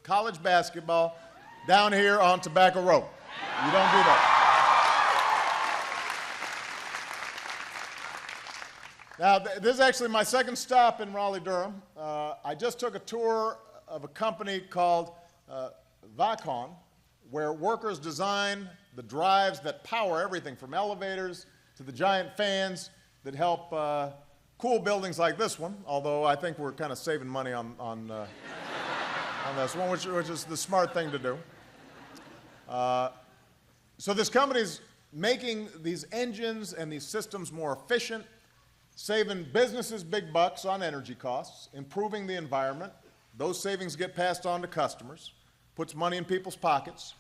college basketball down here on Tobacco Road. You don't do that. Now, this is actually my second stop in Raleigh-Durham. I just took a tour of a company called Vacon, where workers design the drives that power everything from elevators to the giant fans that help cool buildings like this one, although I think we're kind of saving money on this one, which is the smart thing to do. So this company's making these engines and these systems more efficient, saving businesses big bucks on energy costs, improving the environment. Those savings get passed on to customers, puts money in people's pockets,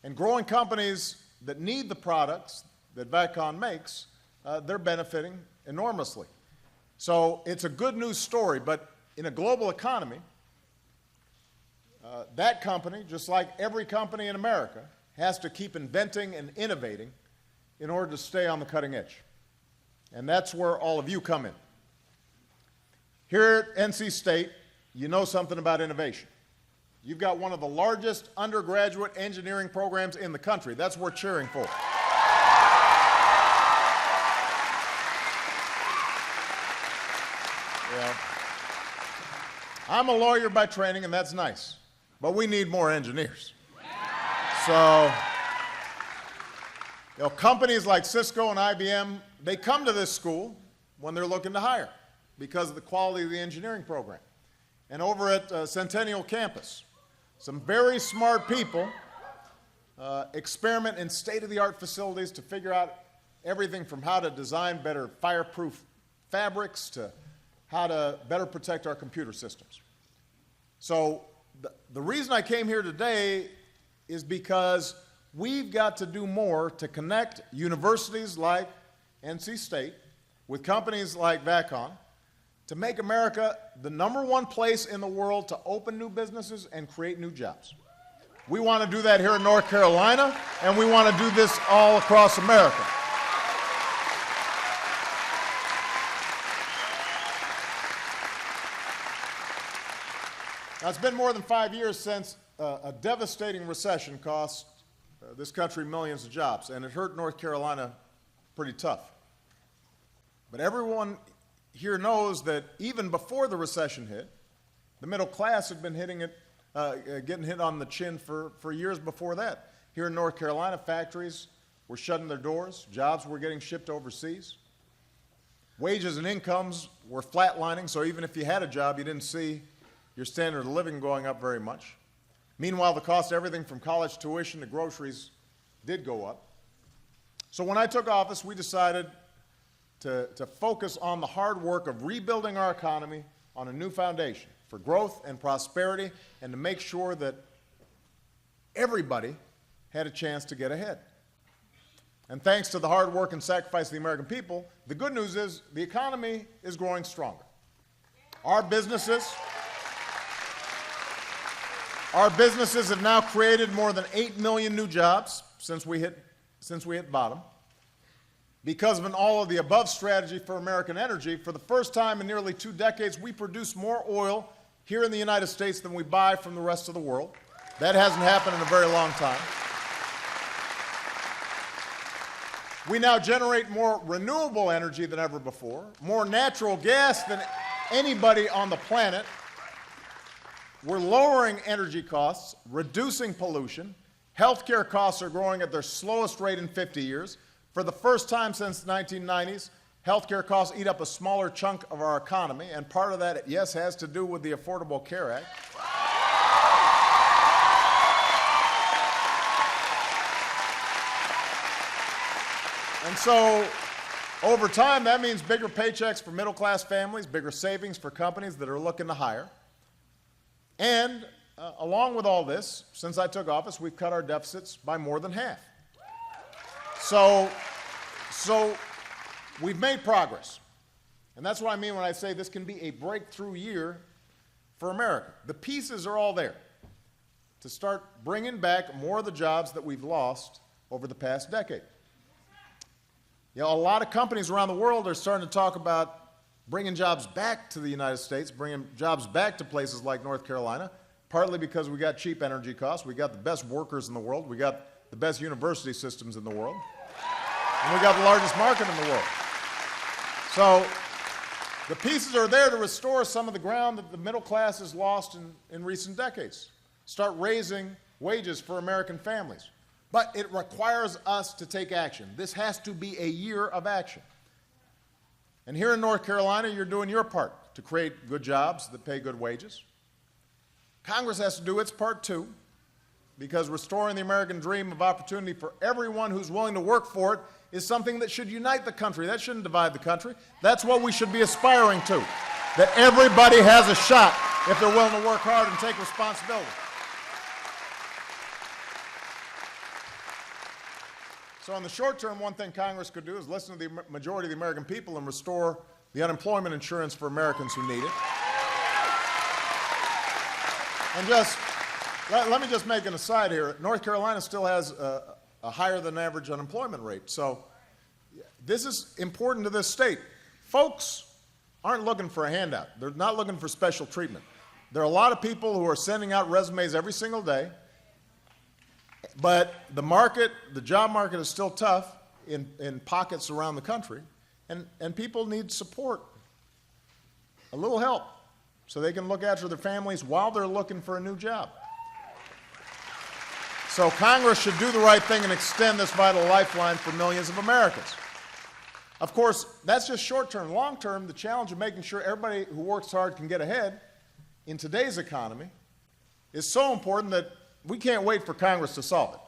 and growing companies that need the products that Vacon makes, they're benefiting enormously. So it's a good news story, but in a global economy, that company, just like every company in America, has to keep inventing and innovating in order to stay on the cutting edge. And that's where all of you come in. Here at NC State, you know something about innovation. You've got one of the largest undergraduate engineering programs in the country. That's worth cheering for. Yeah. I'm a lawyer by training, and that's nice. But we need more engineers. So, companies like Cisco and IBM, they come to this school when they're looking to hire because of the quality of the engineering program. And over at Centennial Campus, some very smart people experiment in state-of-the-art facilities to figure out everything from how to design better fireproof fabrics to how to better protect our computer systems. So the reason I came here today is because we've got to do more to connect universities like NC State with companies like Vacon to make America the #1 place in the world to open new businesses and create new jobs. We want to do that here in North Carolina, and we want to do this all across America. Now, it's been more than 5 years since a devastating recession cost this country millions of jobs, and it hurt North Carolina pretty tough. But everyone here knows that even before the recession hit, the middle class had been getting hit on the chin for years before that. Here in North Carolina, factories were shutting their doors, jobs were getting shipped overseas. Wages and incomes were flatlining, so even if you had a job, you didn't see your standard of living going up very much. Meanwhile, the cost of everything from college tuition to groceries did go up. So when I took office, we decided to focus on the hard work of rebuilding our economy on a new foundation for growth and prosperity, and to make sure that everybody had a chance to get ahead. And thanks to the hard work and sacrifice of the American people, the good news is the economy is growing stronger. Our businesses have now created more than 8 million new jobs since we hit bottom. Because of an all-of-the-above strategy for American energy, for the first time in nearly 2 decades, we produce more oil here in the United States than we buy from the rest of the world. That hasn't happened in a very long time. We now generate more renewable energy than ever before, more natural gas than anybody on the planet. We're lowering energy costs, reducing pollution. Healthcare costs are growing at their slowest rate in 50 years. For the first time since the 1990s, healthcare costs eat up a smaller chunk of our economy, and part of that, yes, has to do with the Affordable Care Act. And so, over time, that means bigger paychecks for middle-class families, bigger savings for companies that are looking to hire. And along with all this, since I took office, we've cut our deficits by more than half. So we've made progress. And that's what I mean when I say this can be a breakthrough year for America. The pieces are all there to start bringing back more of the jobs that we've lost over the past decade. A lot of companies around the world are starting to talk about bringing jobs back to the United States, bringing jobs back to places like North Carolina, partly because we got cheap energy costs, we got the best workers in the world, we got the best university systems in the world, and we got the largest market in the world. So the pieces are there to restore some of the ground that the middle class has lost in recent decades. Start raising wages for American families. But it requires us to take action. This has to be a year of action. And here in North Carolina, you're doing your part to create good jobs that pay good wages. Congress has to do its part too, because restoring the American dream of opportunity for everyone who's willing to work for it is something that should unite the country. That shouldn't divide the country. That's what we should be aspiring to, that everybody has a shot if they're willing to work hard and take responsibility. So in the short term, one thing Congress could do is listen to the majority of the American people and restore the unemployment insurance for Americans who need it. And let me just make an aside here. North Carolina still has a higher than average unemployment rate. So this is important to this state. Folks aren't looking for a handout. They're not looking for special treatment. There are a lot of people who are sending out resumes every single day, but the market, the job market is still tough in pockets around the country, and people need support, a little help, so they can look after their families while they're looking for a new job. So Congress should do the right thing and extend this vital lifeline for millions of Americans. Of course, that's just short term. Long term, the challenge of making sure everybody who works hard can get ahead in today's economy is so important that we can't wait for Congress to solve it.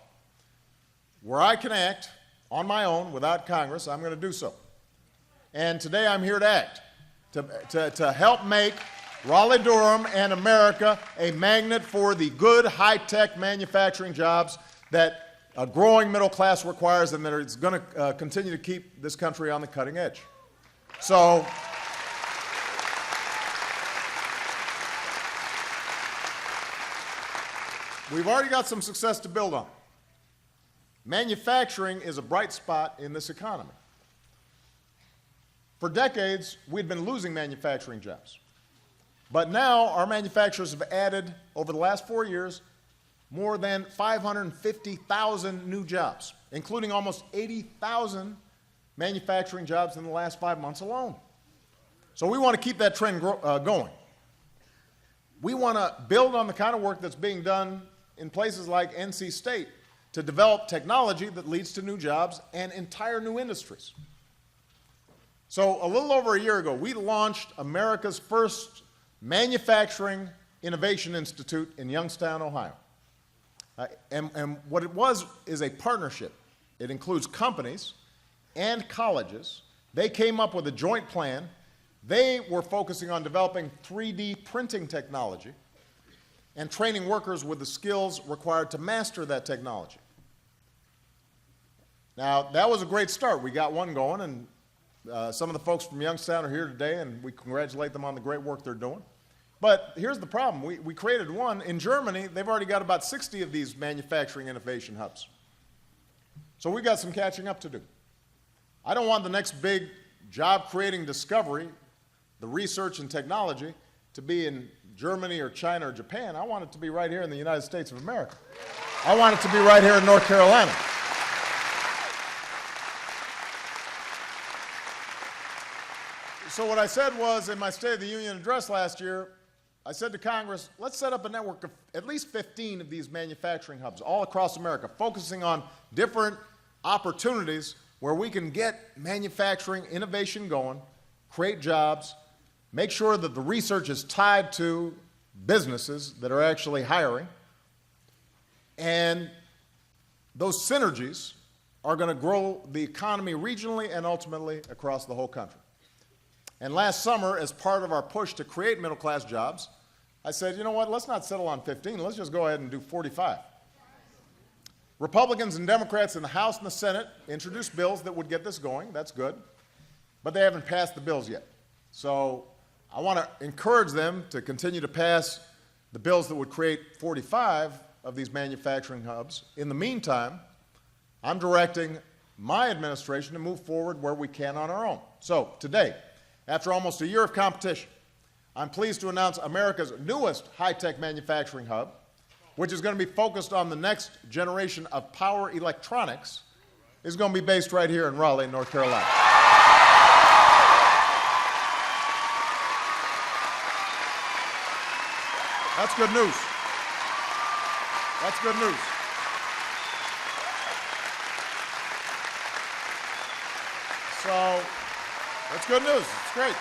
Where I can act on my own without Congress, I'm going to do so. And today I'm here to act, to help make Raleigh-Durham and America a magnet for the good, high-tech manufacturing jobs that a growing middle class requires and that is going to continue to keep this country on the cutting edge. So we've already got some success to build on. Manufacturing is a bright spot in this economy. For decades, we'd been losing manufacturing jobs. But now our manufacturers have added, over the last 4 years, more than 550,000 new jobs, including almost 80,000 manufacturing jobs in the last 5 months alone. So we want to keep that trend going. We want to build on the kind of work that's being done in places like NC State to develop technology that leads to new jobs and entire new industries. So a little over a year ago, we launched America's first Manufacturing Innovation Institute in Youngstown, Ohio. And what it was is a partnership. It includes companies and colleges. They came up with a joint plan. They were focusing on developing 3D printing technology and training workers with the skills required to master that technology. Now, that was a great start. We got one going, and some of the folks from Youngstown are here today, and we congratulate them on the great work they're doing. But here's the problem. We created one. In Germany, they've already got about 60 of these manufacturing innovation hubs. So we've got some catching up to do. I don't want the next big job-creating discovery, the research and technology, to be in Germany or China or Japan. I want it to be right here in the United States of America. I want it to be right here in North Carolina. So what I said was, in my State of the Union address last year, I said to Congress, let's set up a network of at least 15 of these manufacturing hubs all across America, focusing on different opportunities where we can get manufacturing innovation going, create jobs, make sure that the research is tied to businesses that are actually hiring, and those synergies are going to grow the economy regionally and ultimately across the whole country. And last summer, as part of our push to create middle-class jobs, I said, you know what, let's not settle on 15, let's just go ahead and do 45. Republicans and Democrats in the House and the Senate introduced bills that would get this going. That's good. But they haven't passed the bills yet. So I want to encourage them to continue to pass the bills that would create 45 of these manufacturing hubs. In the meantime, I'm directing my administration to move forward where we can on our own. So today, after almost a year of competition, I'm pleased to announce America's newest high-tech manufacturing hub, which is going to be focused on the next generation of power electronics, is going to be based right here in Raleigh, North Carolina. That's good news. That's good news. So, that's good news. It's great.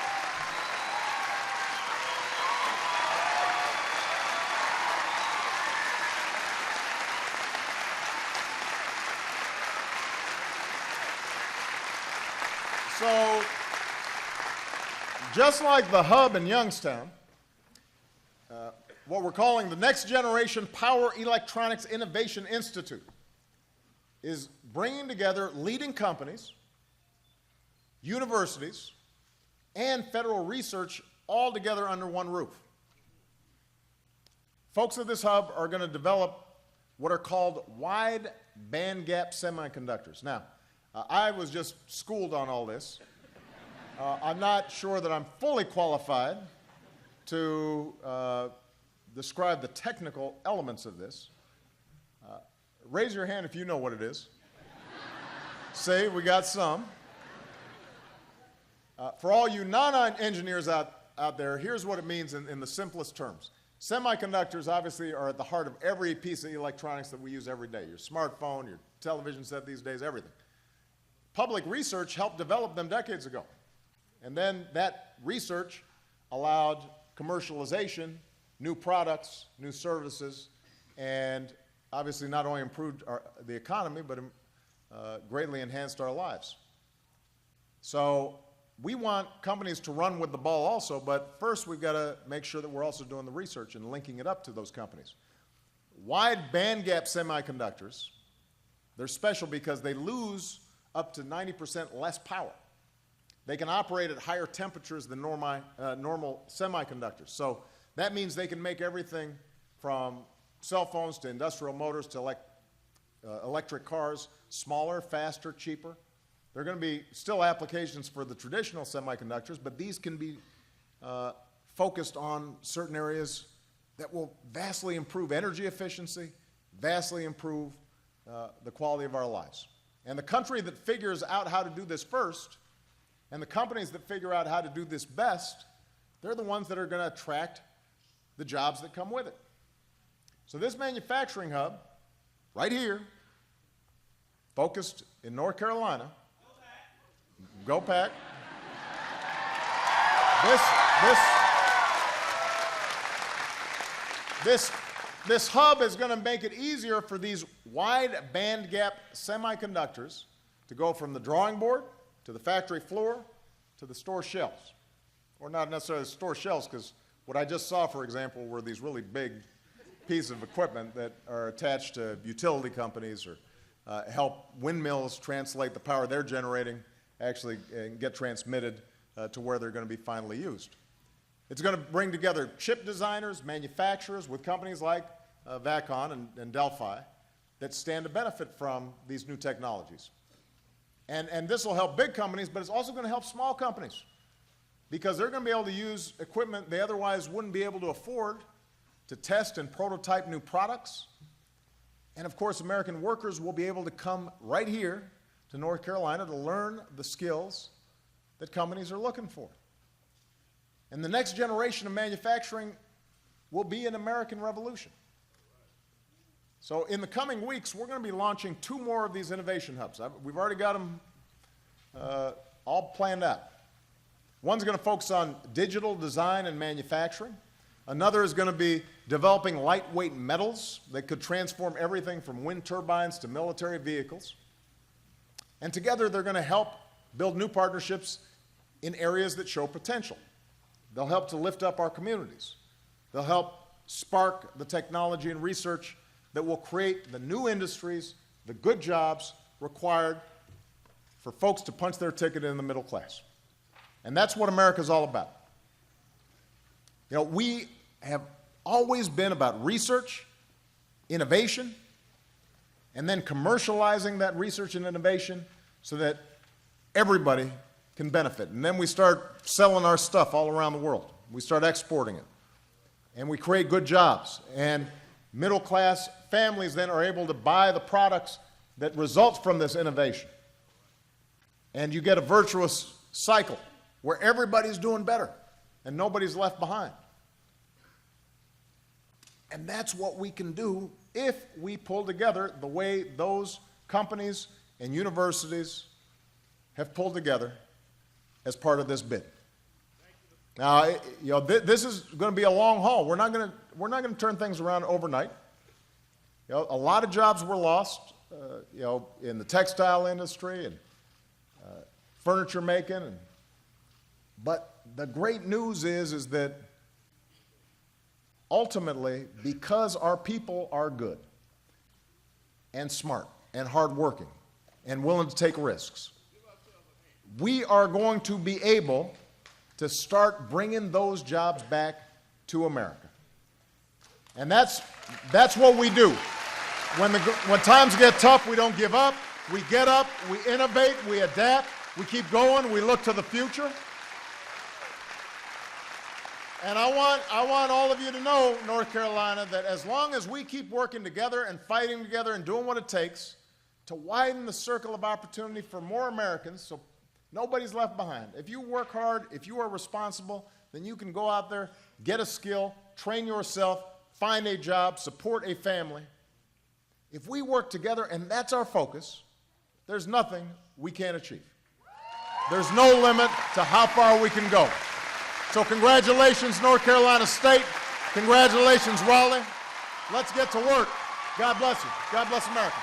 So, just like the hub in Youngstown, what we're calling the Next Generation Power Electronics Innovation Institute is bringing together leading companies, universities, and federal research all together under one roof. Folks at this hub are going to develop what are called wide bandgap semiconductors. Now, I was just schooled on all this. I'm not sure that I'm fully qualified to describe the technical elements of this. Raise your hand if you know what it is. Say, we got some. For all you non-engineers out there, here's what it means in the simplest terms. Semiconductors obviously are at the heart of every piece of electronics that we use every day. Your smartphone, your television set these days, everything. Public research helped develop them decades ago. And then that research allowed commercialization, new products, new services, and obviously not only improved the economy, but greatly enhanced our lives. So we want companies to run with the ball also, but first we've got to make sure that we're also doing the research and linking it up to those companies. Wide bandgap semiconductors, they're special because they lose up to 90% less power. They can operate at higher temperatures than normal semiconductors. So that means they can make everything from cell phones to industrial motors to electric cars smaller, faster, cheaper. There are going to be still applications for the traditional semiconductors, but these can be focused on certain areas that will vastly improve energy efficiency, vastly improve the quality of our lives. And the country that figures out how to do this first, and the companies that figure out how to do this best, they're the ones that are going to attract the jobs that come with it. So this manufacturing hub, right here, focused in North Carolina, go Pack. This hub is going to make it easier for these wide bandgap semiconductors to go from the drawing board to the factory floor to the store shelves. Or not necessarily the store shelves, because what I just saw, for example, were these really big pieces of equipment that are attached to utility companies or help windmills translate the power they're generating actually get transmitted to where they're going to be finally used. It's going to bring together chip designers, manufacturers with companies like Vacon and Delphi that stand to benefit from these new technologies. And this will help big companies, but it's also going to help small companies because they're going to be able to use equipment they otherwise wouldn't be able to afford to test and prototype new products. And of course, American workers will be able to come right here to North Carolina to learn the skills that companies are looking for. And the next generation of manufacturing will be an American revolution. So in the coming weeks, we're going to be launching 2 more of these innovation hubs. We've already got them all planned out. One's going to focus on digital design and manufacturing. Another is going to be developing lightweight metals that could transform everything from wind turbines to military vehicles. And together, they're going to help build new partnerships in areas that show potential. They'll help to lift up our communities. They'll help spark the technology and research that will create the new industries, the good jobs required for folks to punch their ticket in the middle class. And that's what America's all about. You know, we have always been about research, innovation, and then commercializing that research and innovation so that everybody can benefit. And then we start selling our stuff all around the world. We start exporting it. And we create good jobs. And middle-class families then are able to buy the products that result from this innovation. And you get a virtuous cycle where everybody's doing better and nobody's left behind. And that's what we can do if we pull together the way those companies and universities have pulled together as part of this bid. Now, this is going to be a long haul. We're not going to turn things around overnight. A lot of jobs were lost, in the textile industry and furniture making. But the great news is that ultimately, because our people are good and smart and hardworking and willing to take risks, we are going to be able to start bringing those jobs back to America. And that's what we do. When times get tough, we don't give up. We get up, we innovate, we adapt, we keep going, we look to the future. And I want all of you to know, North Carolina, that as long as we keep working together and fighting together and doing what it takes to widen the circle of opportunity for more Americans so nobody's left behind. If you work hard, if you are responsible, then you can go out there, get a skill, train yourself, find a job, support a family. If we work together and that's our focus, there's nothing we can't achieve. There's no limit to how far we can go. So congratulations, North Carolina State. Congratulations, Raleigh. Let's get to work. God bless you. God bless America.